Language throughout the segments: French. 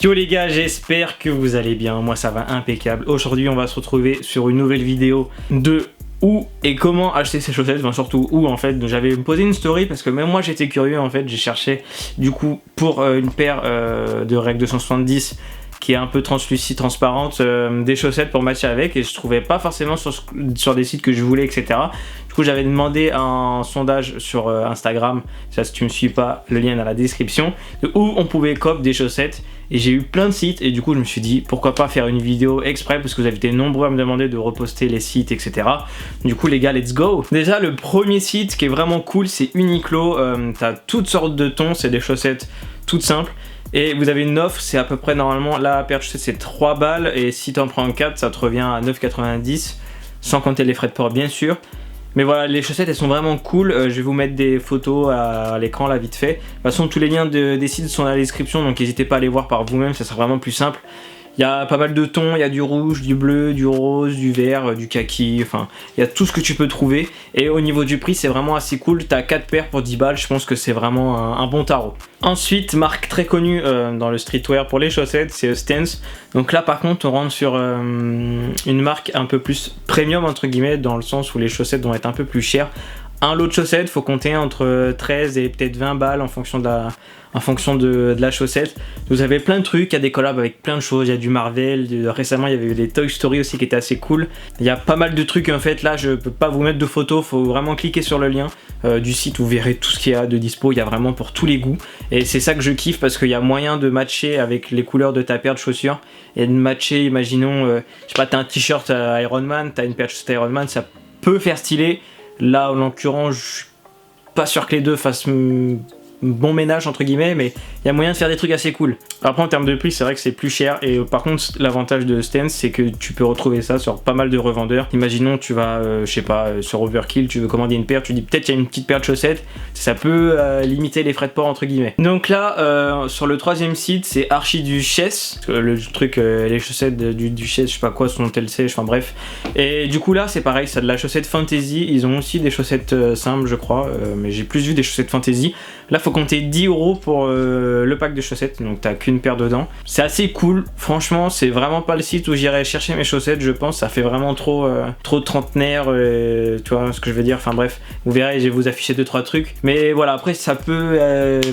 Yo les gars, j'espère que vous allez bien, moi ça va impeccable. Aujourd'hui on va se retrouver sur une nouvelle vidéo de où et comment acheter ces chaussettes, enfin surtout où en fait. J'avais posé une story parce que même moi j'étais curieux en fait, j'ai cherché du coup pour une paire de Reg 270 qui est un peu translucide, transparente, des chaussettes pour matcher avec, et je trouvais pas forcément sur des sites que je voulais, etc. Du coup j'avais demandé un sondage sur Instagram, ça si tu me suis pas, le lien est dans la description, de où on pouvait copier des chaussettes, et j'ai eu plein de sites, et du coup je me suis dit pourquoi pas faire une vidéo exprès, parce que vous avez été nombreux à me demander de reposter les sites, etc. Du coup les gars, let's go. Déjà le premier site qui est vraiment cool, c'est Uniqlo. T'as toutes sortes de tons, c'est des chaussettes toutes simples. Et vous avez une offre, c'est à peu près normalement, la paire de chaussettes c'est 3 balles, et si t'en prends 4 ça te revient à 9,90, sans compter les frais de port bien sûr. Mais voilà, les chaussettes elles sont vraiment cool, je vais vous mettre des photos à l'écran là vite fait. De toute façon tous les liens des sites sont dans la description, donc n'hésitez pas à les voir par vous-même, ça sera vraiment plus simple. Il y a pas mal de tons, il y a du rouge, du bleu, du rose, du vert, du kaki, enfin il y a tout ce que tu peux trouver. Et au niveau du prix c'est vraiment assez cool, t'as 4 paires pour 10 balles, je pense que c'est vraiment un bon tarot. Ensuite, marque très connue dans le streetwear pour les chaussettes, c'est Stance. Donc là par contre on rentre sur une marque un peu plus premium entre guillemets, dans le sens où les chaussettes vont être un peu plus chères. Un lot de chaussettes, faut compter entre 13 et peut-être 20 balles en fonction de la chaussette. Vous avez plein de trucs, il y a des collabs avec plein de choses, il y a du Marvel, récemment il y avait eu des Toy Story aussi qui étaient assez cool. Il y a pas mal de trucs en fait, là je peux pas vous mettre de photos, faut vraiment cliquer sur le lien du site, vous verrez tout ce qu'il y a de dispo, il y a vraiment pour tous les goûts. Et c'est ça que je kiffe parce qu'il y a moyen de matcher avec les couleurs de ta paire de chaussures et de matcher, imaginons, je sais pas, t'as un t-shirt Iron Man, t'as une paire de chaussettes Iron Man, ça peut faire stylé. Là en l'occurrence je suis pas sûr que les deux fassent bon ménage entre guillemets, mais il y a moyen de faire des trucs assez cool. Après en termes de prix c'est vrai que c'est plus cher, et par contre l'avantage de Stance c'est que tu peux retrouver ça sur pas mal de revendeurs. Imaginons tu vas je sais pas sur Overkill, tu veux commander une paire, tu dis peut-être il y a une petite paire de chaussettes, ça peut limiter les frais de port entre guillemets. Donc là sur le troisième site c'est Archiduchesse, le truc les chaussettes du Duchesse, je sais pas quoi sont TLC, enfin bref. Et du coup là c'est pareil, ça de la chaussette fantasy, ils ont aussi des chaussettes simples je crois, mais j'ai plus vu des chaussettes fantasy. Là faut compter 10 € pour le pack de chaussettes, donc t'as qu'une paire dedans. C'est assez cool, franchement c'est vraiment pas le site où j'irais chercher mes chaussettes je pense, ça fait vraiment trop trentenaire, tu vois ce que je veux dire, enfin bref, vous verrez, je vais vous afficher 2-3 trucs. Mais voilà, après ça peut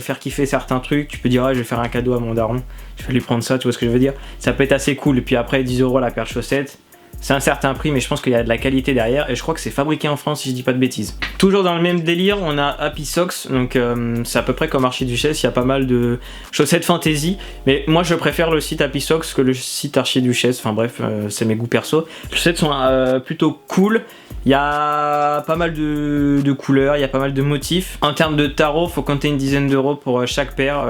faire kiffer certains trucs, tu peux dire ah, je vais faire un cadeau à mon daron, je vais lui prendre ça, tu vois ce que je veux dire, ça peut être assez cool. Et puis après 10 € la paire de chaussettes, c'est un certain prix, mais je pense qu'il y a de la qualité derrière, et je crois que c'est fabriqué en France si je dis pas de bêtises. Toujours dans le même délire, on a Happy Socks, donc c'est à peu près comme Archiduchesse, il y a pas mal de chaussettes fantasy, mais moi je préfère le site Happy Socks que le site Archiduchesse, enfin bref, c'est mes goûts perso. Les chaussettes sont plutôt cool, il y a pas mal de couleurs, il y a pas mal de motifs. En termes de tarot, faut compter une dizaine d'euros pour chaque paire.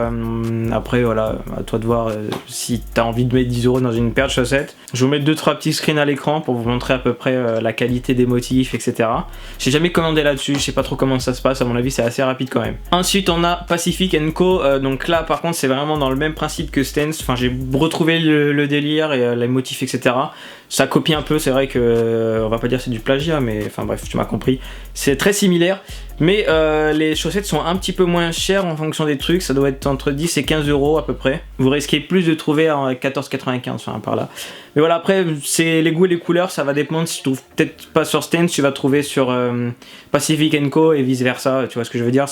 Après voilà, à toi de voir si t'as envie de mettre 10 € dans une paire de chaussettes. Je vais vous mettre 2-3 petits screens à l'écran pour vous montrer à peu près la qualité des motifs, etc. J'ai jamais commandé là-dessus, je sais pas trop comment ça se passe, à mon avis c'est assez rapide quand même. Ensuite on a Pacific & Co, donc là par contre c'est vraiment dans le même principe que Stance, enfin j'ai retrouvé le délire et les motifs, etc. Ça copie un peu, c'est vrai que on va pas dire c'est du plagiat, mais enfin bref tu m'as compris, c'est très similaire. Mais les chaussettes sont un petit peu moins chères en fonction des trucs, ça doit être entre 10 et 15 € à peu près. Vous risquez plus de trouver en 14,95, enfin par là. Mais voilà, après c'est les goûts et les couleurs, ça va dépendre. Si tu trouves peut-être pas sur Stance, tu vas trouver sur Pacific & Co et vice versa, tu vois ce que je veux dire.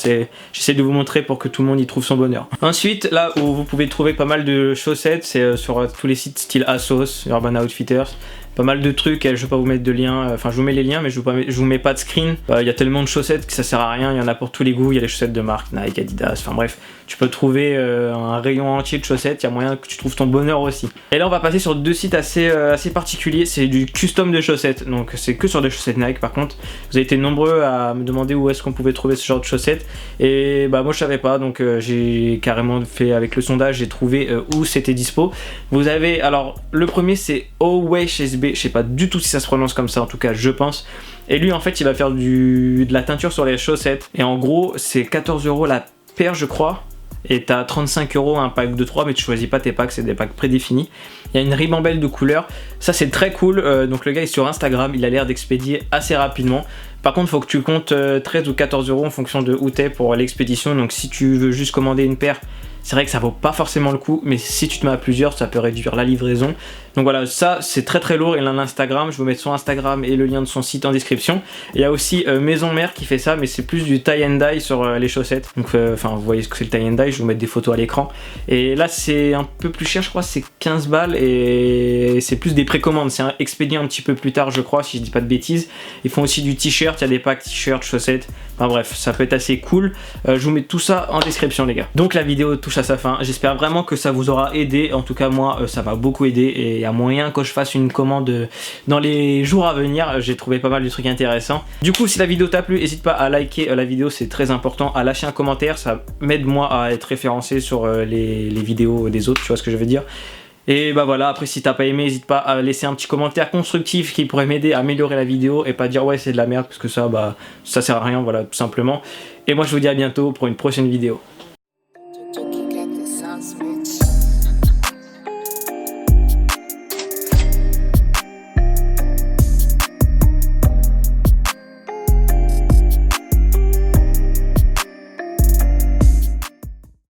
J'essaie de vous montrer pour que tout le monde y trouve son bonheur. Ensuite, là où vous pouvez trouver pas mal de chaussettes, c'est sur tous les sites style ASOS, Urban Outfitters. Pas mal de trucs, je vais pas vous mettre de liens, enfin je vous mets les liens mais je vous mets pas de screen. Il y a tellement de chaussettes que ça sert à rien, il y en a pour tous les goûts, il y a les chaussettes de marque, Nike, Adidas, enfin bref, tu peux trouver un rayon entier de chaussettes, il y a moyen que tu trouves ton bonheur aussi. Et là on va passer sur deux sites assez particuliers, c'est du custom de chaussettes, donc c'est que sur des chaussettes Nike par contre. Vous avez été nombreux à me demander où est-ce qu'on pouvait trouver ce genre de chaussettes, et bah moi je savais pas, donc j'ai carrément fait avec le sondage, j'ai trouvé où c'était dispo. Vous avez, alors le premier c'est OWSB, je sais pas du tout si ça se prononce comme ça, en tout cas je pense. Et lui en fait il va faire de la teinture sur les chaussettes, et en gros c'est 14 € la paire je crois. et t'as 35 € un pack de 3, mais tu choisis pas tes packs, c'est des packs prédéfinis. Il y a une ribambelle de couleurs, ça c'est très cool. Donc le gars est sur Instagram, il a l'air d'expédier assez rapidement. Par contre, faut que tu comptes 13 ou 14 € en fonction de où t'es pour l'expédition. Donc si tu veux juste commander une paire, c'est vrai que ça vaut pas forcément le coup, mais si tu te mets à plusieurs, ça peut réduire la livraison. Donc voilà, ça c'est très très lourd. Il a un Instagram, je vais vous mettre son Instagram et le lien de son site en description. Il y a aussi Maison Mère qui fait ça, mais c'est plus du tie and dye sur les chaussettes. Donc enfin vous voyez ce que c'est le tie and dye, je vais vous mettre des photos à l'écran. Et là c'est un peu plus cher, je crois, c'est 15 balles et c'est plus des précommandes. C'est expédié un petit peu plus tard, je crois, si je dis pas de bêtises. Ils font aussi du t-shirt, il y a des packs t-shirt, chaussettes. Enfin bref, ça peut être assez cool. Je vous mets tout ça en description les gars. Donc la vidéo touche à sa fin. J'espère vraiment que ça vous aura aidé. En tout cas moi ça m'a beaucoup aidé et il y a moyen que je fasse une commande dans les jours à venir. J'ai trouvé pas mal de trucs intéressants. Du coup si la vidéo t'a plu, n'hésite pas à liker la vidéo, c'est très important. À lâcher un commentaire, ça m'aide moi à être référencé sur les vidéos des autres, tu vois ce que je veux dire. Et bah voilà, après si t'as pas aimé, n'hésite pas à laisser un petit commentaire constructif qui pourrait m'aider à améliorer la vidéo et pas dire ouais c'est de la merde, parce que ça bah ça sert à rien, voilà tout simplement. Et moi je vous dis à bientôt pour une prochaine vidéo.